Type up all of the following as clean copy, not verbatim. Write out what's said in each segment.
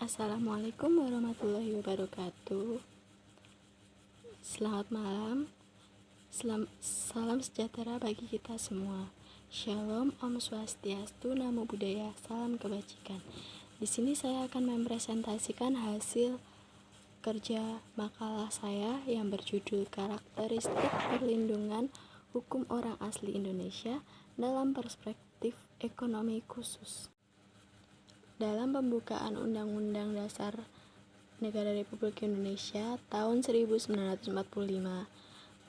Assalamualaikum warahmatullahi wabarakatuh. Selamat malam. Salam sejahtera bagi kita semua. Shalom, Om Swastiastu, Namo Buddhaya, salam kebajikan. Di sini saya akan mempresentasikan hasil kerja makalah saya yang berjudul Karakteristik Perlindungan Hukum Orang Asli Indonesia dalam Perspektif Ekonomi Khusus. Dalam pembukaan Undang-Undang Dasar Negara Republik Indonesia tahun 1945,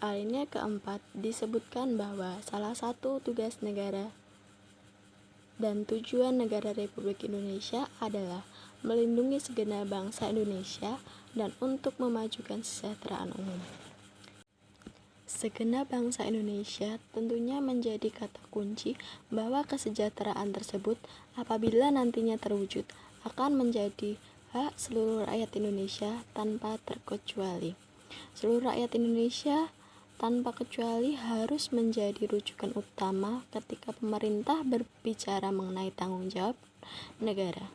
alinea keempat disebutkan bahwa salah satu tugas negara dan tujuan negara Republik Indonesia adalah melindungi segenap bangsa Indonesia dan untuk memajukan kesejahteraan umum. Segenap bangsa Indonesia tentunya menjadi kata kunci bahwa kesejahteraan tersebut apabila nantinya terwujud akan menjadi hak seluruh rakyat Indonesia tanpa terkecuali. Seluruh rakyat Indonesia tanpa kecuali harus menjadi rujukan utama ketika pemerintah berbicara mengenai tanggung jawab negara.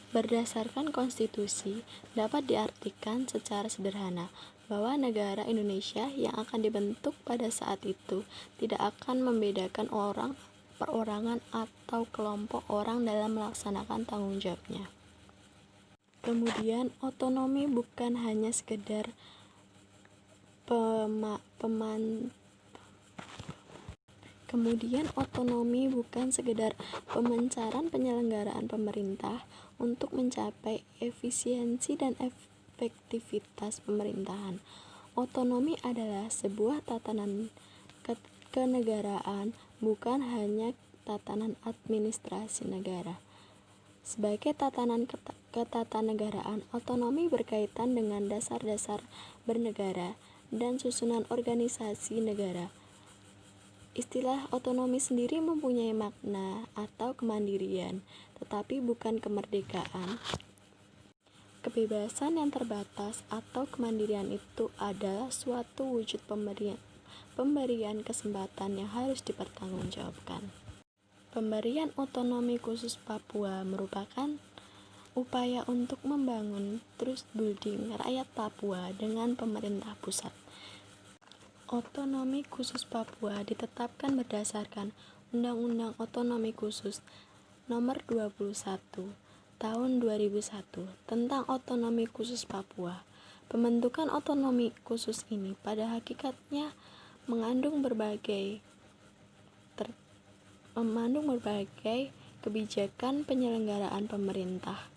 Berdasarkan konstitusi, dapat diartikan secara sederhana bahwa negara Indonesia yang akan dibentuk pada saat itu tidak akan membedakan orang, perorangan, atau kelompok orang dalam melaksanakan tanggung jawabnya. Kemudian, otonomi bukan hanya sekedar pemencaran penyelenggaraan pemerintah untuk mencapai efisiensi dan efektivitas pemerintahan. Otonomi adalah sebuah tatanan kenegaraan, bukan hanya tatanan administrasi negara. Sebagai tatanan ketatanegaraan, otonomi berkaitan dengan dasar-dasar bernegara dan susunan organisasi negara. Istilah otonomi sendiri mempunyai makna atau kemandirian, tetapi bukan kemerdekaan. Kebebasan yang terbatas atau kemandirian itu adalah suatu wujud pemberian kesempatan yang harus dipertanggungjawabkan. Pemberian otonomi khusus Papua merupakan upaya untuk membangun trust building rakyat Papua dengan pemerintah pusat. Otonomi khusus Papua ditetapkan berdasarkan Undang-Undang Otonomi Khusus Nomor 21 Tahun 2001 tentang Otonomi Khusus Papua. Pembentukan otonomi khusus ini pada hakikatnya mengandung berbagai kebijakan penyelenggaraan pemerintah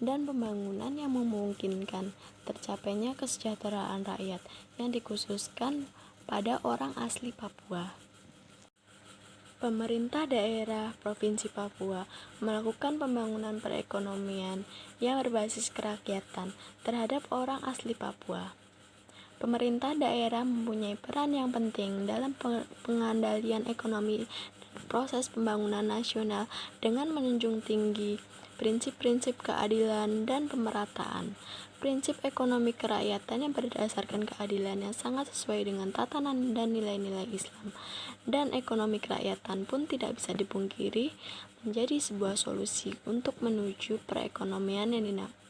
dan pembangunan yang memungkinkan tercapainya kesejahteraan rakyat yang dikhususkan pada orang asli Papua. Pemerintah daerah Provinsi Papua melakukan pembangunan perekonomian yang berbasis kerakyatan terhadap orang asli Papua. Pemerintah daerah mempunyai peran yang penting dalam pengendalian ekonomi dan proses pembangunan nasional dengan menjunjung tinggi prinsip-prinsip keadilan dan pemerataan. Prinsip ekonomi kerakyatan yang berdasarkan keadilan yang sangat sesuai dengan tatanan dan nilai-nilai Islam, dan ekonomi kerakyatan pun tidak bisa dipungkiri menjadi sebuah solusi untuk menuju perekonomian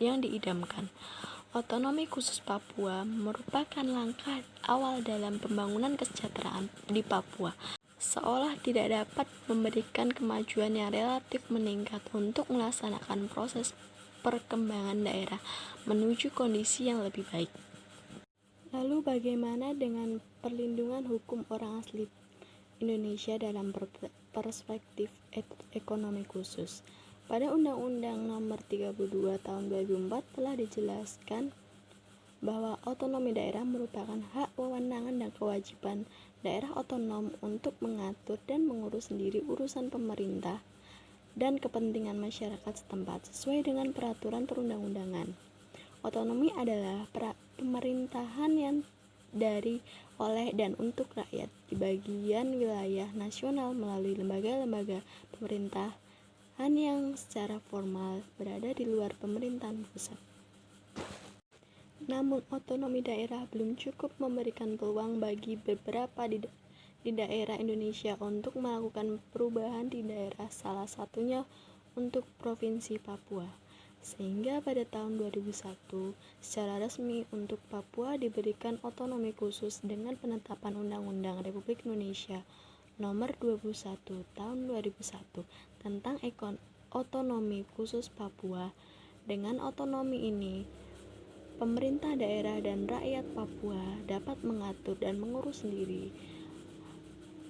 yang diidamkan. Otonomi khusus Papua merupakan langkah awal dalam pembangunan kesejahteraan di Papua, seolah tidak dapat memberikan kemajuan yang relatif meningkat untuk melaksanakan proses perkembangan daerah menuju kondisi yang lebih baik. Lalu bagaimana dengan perlindungan hukum orang asli Indonesia dalam perspektif ekonomi khusus? Pada Undang-Undang Nomor 32 Tahun 2004 telah dijelaskan bahwa otonomi daerah merupakan hak, wewenang, dan kewajiban daerah otonom untuk mengatur dan mengurus sendiri urusan pemerintah dan kepentingan masyarakat setempat sesuai dengan peraturan perundang-undangan. Otonomi adalah pemerintahan yang dari, oleh, dan untuk rakyat di bagian wilayah nasional melalui lembaga-lembaga pemerintahan yang secara formal berada di luar pemerintahan pusat. Namun, otonomi daerah belum cukup memberikan peluang bagi beberapa di daerah Indonesia untuk melakukan perubahan di daerah, salah satunya untuk Provinsi Papua. Sehingga pada tahun 2001, secara resmi untuk Papua diberikan otonomi khusus dengan penetapan Undang-Undang Republik Indonesia Nomor 21 Tahun 2001 tentang otonomi khusus Papua. Dengan otonomi ini, pemerintah daerah dan rakyat Papua dapat mengatur dan mengurus sendiri,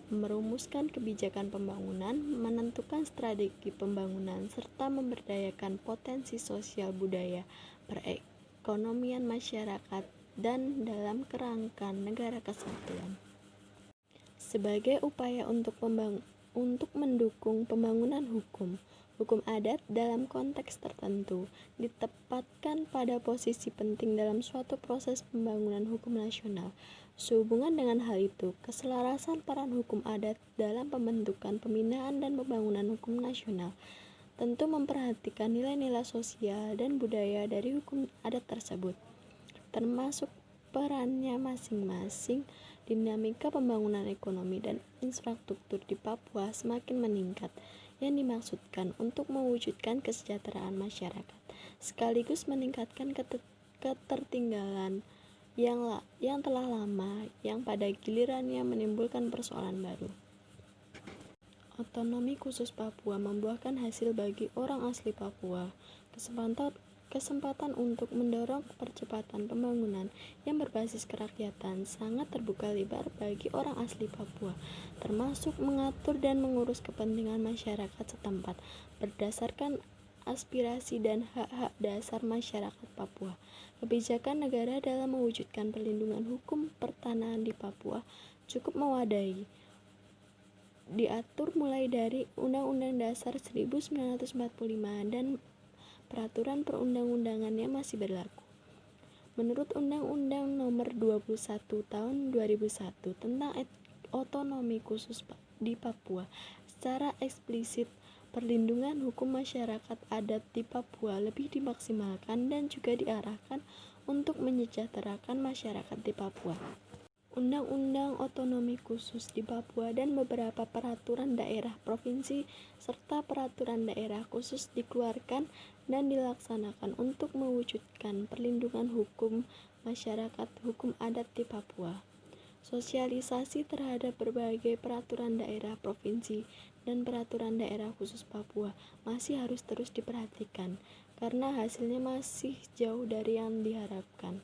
merumuskan kebijakan pembangunan, menentukan strategi pembangunan, serta memberdayakan potensi sosial budaya, perekonomian masyarakat, dan dalam kerangka negara kesatuan. Sebagai upaya untuk mendukung pembangunan hukum adat dalam konteks tertentu ditempatkan pada posisi penting dalam suatu proses pembangunan hukum nasional. Sehubungan dengan hal itu, keselarasan peran hukum adat dalam pembentukan, pembinaan, dan pembangunan hukum nasional tentu memperhatikan nilai-nilai sosial dan budaya dari hukum adat tersebut, termasuk perannya masing-masing. Dinamika pembangunan ekonomi dan infrastruktur di Papua semakin meningkat, yang dimaksudkan untuk mewujudkan kesejahteraan masyarakat, sekaligus meningkatkan ketertinggalan yang telah lama, yang pada gilirannya menimbulkan persoalan baru. Otonomi khusus Papua membuahkan hasil bagi orang asli Papua, kesempatan untuk mendorong percepatan pembangunan yang berbasis kerakyatan sangat terbuka lebar bagi orang asli Papua, termasuk mengatur dan mengurus kepentingan masyarakat setempat berdasarkan aspirasi dan hak-hak dasar masyarakat Papua. Kebijakan negara dalam mewujudkan perlindungan hukum pertanahan di Papua cukup mewadai, diatur mulai dari Undang-Undang Dasar 1945 dan peraturan perundang-undangannya masih berlaku. Menurut Undang-Undang Nomor 21 Tahun 2001 tentang otonomi khusus di Papua, secara eksplisit perlindungan hukum masyarakat adat di Papua lebih dimaksimalkan dan juga diarahkan untuk menyejahterakan masyarakat di Papua. Undang-Undang Otonomi Khusus di Papua dan beberapa peraturan daerah provinsi serta peraturan daerah khusus dikeluarkan dan dilaksanakan untuk mewujudkan perlindungan hukum masyarakat hukum adat di Papua. Sosialisasi terhadap berbagai peraturan daerah provinsi dan peraturan daerah khusus Papua masih harus terus diperhatikan karena hasilnya masih jauh dari yang diharapkan.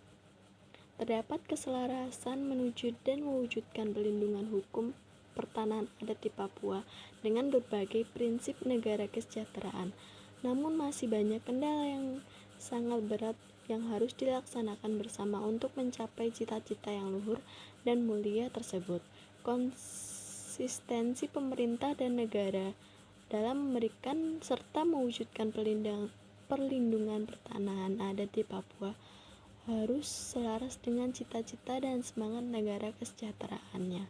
Terdapat keselarasan menuju dan mewujudkan perlindungan hukum pertanahan adat di Papua dengan berbagai prinsip negara kesejahteraan. Namun masih banyak kendala yang sangat berat yang harus dilaksanakan bersama untuk mencapai cita-cita yang luhur dan mulia tersebut. Konsistensi pemerintah dan negara dalam memberikan serta mewujudkan perlindungan pertanahan adat di Papua harus selaras dengan cita-cita dan semangat negara kesejahteraannya.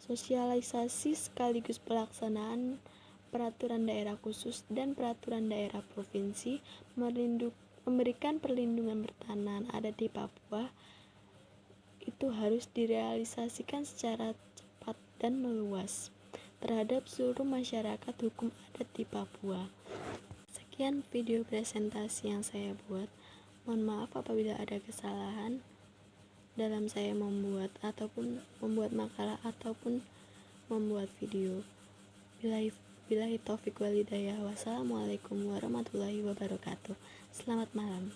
Sosialisasi sekaligus pelaksanaan peraturan daerah khusus dan peraturan daerah provinsi memberikan perlindungan pertanahan adat di Papua itu harus direalisasikan secara cepat dan meluas terhadap seluruh masyarakat hukum adat di Papua. Sekian video presentasi yang saya buat. Mohon maaf apabila ada kesalahan dalam saya membuat makalah ataupun membuat video. Billahi taufik walhidayah. Wassalamualaikum warahmatullahi wabarakatuh. Selamat malam.